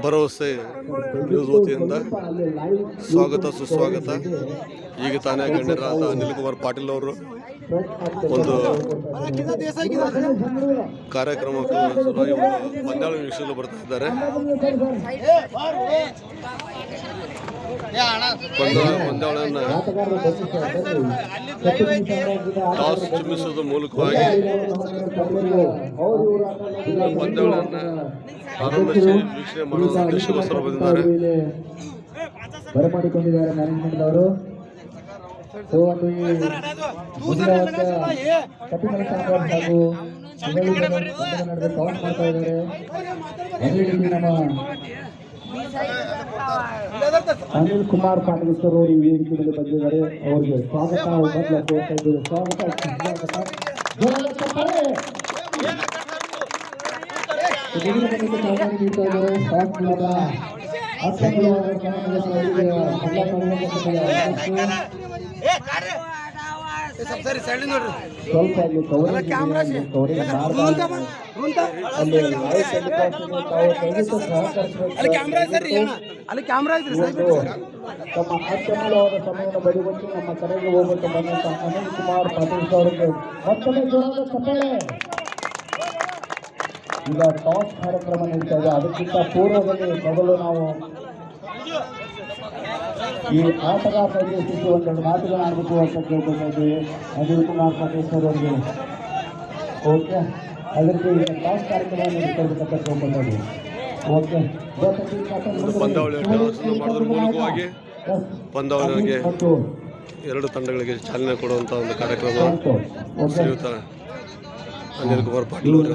ಭರವಸೆ ನ್ಯೂಸ್ ವತಿಯಿಂದ ಸ್ವಾಗತ ಸುಸ್ವಾಗತ. ಈಗ ತಾನೇ ಗಣ್ಯರಾದ ಅನಿಲ್ ಕುಮಾರ್ ಪಾಟೀಲ್ ಅವರು ಒಂದು ಕಾರ್ಯಕ್ರಮಕ್ಕೆ ಪಂದ್ಯಾಳ ವೀಕ್ಷಿಸಲು ಬರ್ತಾ ಇದ್ದಾರೆ. ಪಂದ್ಯಾವಳಿಯನ್ನು ಟಾಸ್ ಚಿಮ್ಮಿಸುವುದರ ಮೂಲಕವಾಗಿ ಪಂದ್ಯಾವಳಿಯನ್ನು ಆರಂಭಿಸಿ ವೀಕ್ಷಣೆ ಮಾಡುವ ಉದ್ದೇಶಕ್ಕೋಸ್ಕರ ಬಂದಿದ್ದಾರೆ. ಬರಮಾಡಿಕೊಂಡಿದ್ದಾರೆ ಮ್ಯಾನೇಜ್ಮೆಂಟ್ ಅವರು. ಕಪಿಲ್ ಹಾಗೂ ನಡುವೆ ಟಾಸ್ ಮಾಡ್ತಾ ಇದ್ದಾರೆ. ಅದೇ ರೀತಿ ನಮ್ಮ ಅನಿಲ್ ಕುಮಾರ್ ಪಾಟೀಲ್ ಸರ್ ಅವರು ಈ ವೇದಿಕೆ ಮೇಲೆ ಬಂದಿದ್ದಾರೆ. ಅವರಿಗೆ ಸ್ವಾಗತ ಸ್ವಲ್ಪ ಅಲ್ಲಿ ತಮ್ಮ ಅತ್ಯುನ್ನತವಾದ ಸಮಯವನ್ನು ಬದಿಗೊತ್ತಿ ನಮ್ಮ ಕಡೆಗೆ ಹೋಗಬೇಕು ಬಂದಂತ ಅನಿಲ್ ಕುಮಾರ್ ಪಾಟೀಲ್ ಅವರಿಗೆ ಮತ್ತೊಮ್ಮೆ ಜೋರಾದ ಚಪ್ಪಾಳೆ. ಈಗ ಟಾಸ್ ಕಾರ್ಯಕ್ರಮ ನಡೀತಾ ಇದೆ. ಅದಕ್ಕಿಂತ ಪೂರ್ವದಲ್ಲಿ ಮೊದಲು ನಾವು ಈ ಆಟಗಾರರ ಉದ್ದೇಶಿಸಿ ಒಂದೆರಡು ಮಾತುಗಳು ಆಡಬೇಕು ಅಂತ ಕೇಳ್ಕೊತಾ ಇದ್ದೀವಿ ಅನಿಲ್ ಕುಮಾರ್ ಪಾಟೀಲ್ ಸರ್ ಅವರಿಗೆ. ಓಕೆ, ಅದಕ್ಕೆ ಈಗ ಟಾಸ್ ಕಾರ್ಯಕ್ರಮ ನಡೀತಾ ಕೇಳ್ಕೊತಾ ಇದ್ದೀವಿ. ಓಕೆ, ಪಂದ್ಯಾವಳಿಗೆ ಎರಡು ತಂಡಗಳಿಗೆ ಚಾಲನೆ ಕೊಡುವಂತ ಒಂದು ಕಾರ್ಯಕ್ರಮ ಶ್ರೀಯುತ ಅನಿಲ್ ಕುಮಾರ್ ಪಾಟೀಲ್ ಅವರು.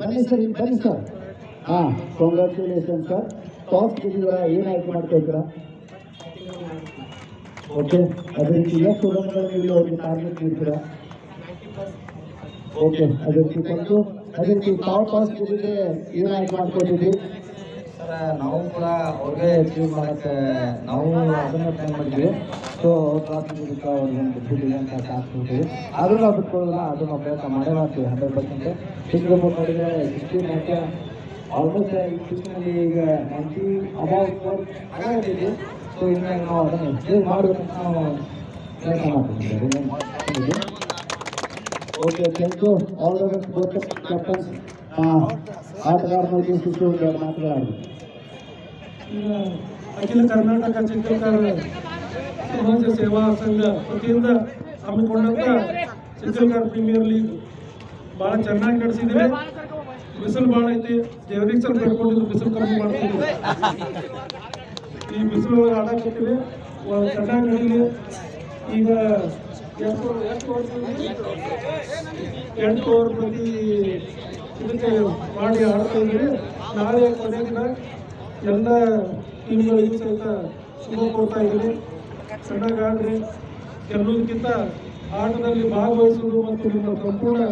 ಬನ್ನಿ ಸರ್. Congratulation sir. ಟಾಸ್ ಗೆದ್ದಿದ್ದೀರಾ, ಏನು ಆಯ್ಕೆ ಮಾಡ್ತಾ ಇದ್ದೀರಾ? ಓಕೆ, ಅದೇ ರೀತಿ ಎಷ್ಟು ಉಡಂಬಗಳಲ್ಲಿ ಅವರಿಗೆ ಟಾರ್ಗೆಟ್ ನೀಡ್ತೀರಾ? ಓಕೆ, ಅದೇ ರೀತಿ ಬಂದು ಅದೇ ರೀತಿ ತಾವು ಟಾಸ್ ಗೆದ್ದಿದ್ರೆ ಏನು ಆಯ್ಕೆ ಮಾಡ್ಕೊಂಡಿದ್ರಿ? ಸರ್, ನಾವು ಕೂಡ ಅವ್ರಿಗೆ ಚೂಸ್ ಮಾಡೋಕ್ಕೆ ನಾವು ಅದನ್ನು ಪ್ಲಾನ್ ಮಾಡಿದ್ವಿ. ಸೊ ಅವ್ರ ಟಾಸ್ ಗೆದ್ದಕ್ಕೆ ಅವ್ರಿಗೆ ಬಿಟ್ಟಿದ್ದೀವಿ ಅಂತ ಟಾಸ್ ಕೊಡ್ತೀವಿ. ಆದರೂ ನಾವು ಬಿಟ್ಕೊಳ್ಳೋಲ್ಲ, ಅದು ನಾವು ಪ್ರಯತ್ನ ಮಾಡೇ ಮಾಡ್ತೀವಿ 100%. ಚಿತ್ರದುರ್ಗ ನೋಡಿದರೆ 60-90 ಆಲ್ಮೋಸ್ಟ್ ಈ ಸೀಸನಲ್ಲಿ ಈಗ 90 ಅಬೌಟ್ ಆಗಿದ್ದೀವಿ. ಸೊ ಹಿಂಗಾಗಿ ನಾವು ಅದನ್ನು ಚೂಸ್ ಮಾಡಬೇಕಂತ ನಾವು ಪ್ರಯತ್ನ ಮಾಡ್ತಿದ್ದೀವಿ. Okay, thank you. All the best both captains. ಆಟಗಾರನ ಉದ್ದೇಶಿಸಿ ಒಂದೆರಡು ಮಾತುಗಳಾಡಿ. ಅಖಿಲ ಕರ್ನಾಟಕ ಚಿತ್ರಕಾರ ಸಮಾಜ ಸೇವಾ ಸಂಘ ವತಿಯಿಂದ ಹಮ್ಮಿಕೊಂಡಂತ ಚಿತ್ರಕಾರ ಪ್ರೀಮಿಯರ್ ಲೀಗ್ ಭಾಳ ಚೆನ್ನಾಗಿ ನಡೆಸಿದ್ದೀವಿ. ಬಿಸಿಲು ಭಾಳ ಐತಿ. ಜಗದೀಶ್ ಸರ್ ಕಟ್ಕೊಂಡಿದ್ದು ಬಿಸಿಲು ಕಮ್ಮಿ ಮಾಡ್ತಿದ್ದೀವಿ. ಈ ಬಿಸಿಲು ಆಡಾಕಿದ್ದೀವಿ, ಚೆನ್ನಾಗಿ ನಡೀಲಿ. ಈಗ 8 ಓವರ್ ಪ್ರತಿ ಇದಕ್ಕೆ ಮಾಡಿ ಆಡ್ತಾ ಇದ್ದೀವಿ. ನಾಳೆ ಕೊನೆ ದಿನ ಎಲ್ಲ ಟೀಮ್ಗಳಿಗೂ ಸಹಿತ ಶುಭ ಕೋರ್ತಾ ಇದ್ದೀವಿ. ಚೆನ್ನಾಗಿ ಆಡ್ರಿ. ಗೆಲ್ಲೋದಕ್ಕಿಂತ ಆಟದಲ್ಲಿ ಭಾಗವಹಿಸುವುದು ಮತ್ತು ನಿಮ್ಮ ಸಂಪೂರ್ಣ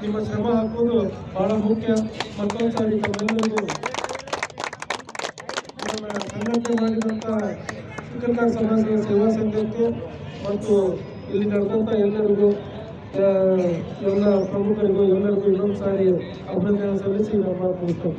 ನಿಮ್ಮ ಶ್ರಮ ಹಾಕೋದು ಬಹಳ ಮುಖ್ಯ. ಮತ್ತೊಂದು ಸಾರಿ ತಮ್ಮೆಲ್ಲರಿಗೂ ಸಂಘಟನೆ ಮಾಡಿದಂಥ ಚಿತ್ರಕಾರ ಸಮಾಜ ಸೇವಾ ಸಂಘಕ್ಕೆ ಮತ್ತು ಇಲ್ಲಿ ನಡೆದಂಥ ಎಲ್ಲರಿಗೂ ಎಲ್ಲ ಪ್ರಮುಖರಿಗೂ ಎಲ್ಲರಿಗೂ ಇನ್ನೊಂದು ಸಾರಿ ಅಭಿನಂದನೆ ಸಲ್ಲಿಸಿ ನಮ್ಮ ಮುಗಿಸ್ತಾರೆ.